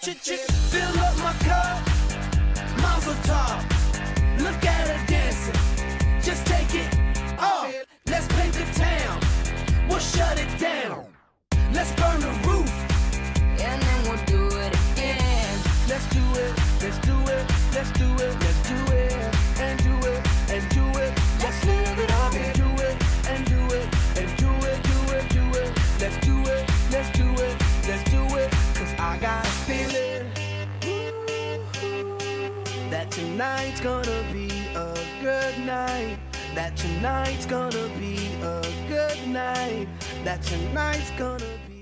Fill up my cup, Mazel tov. Look at her dancing, just take it off. Let's paint the town, we'll shut it down. Let's burn the roof, and then we'll do it again. let's do it, let's do it, let's do it, let's do it, and do it, and do it. Let's live it up and do it, and do it, and do it, do it, do it. Let's do it, let's do it, let's do it. Cause I got a feeling that tonight's gonna be a good night. That tonight's gonna be a good night. That tonight's gonna be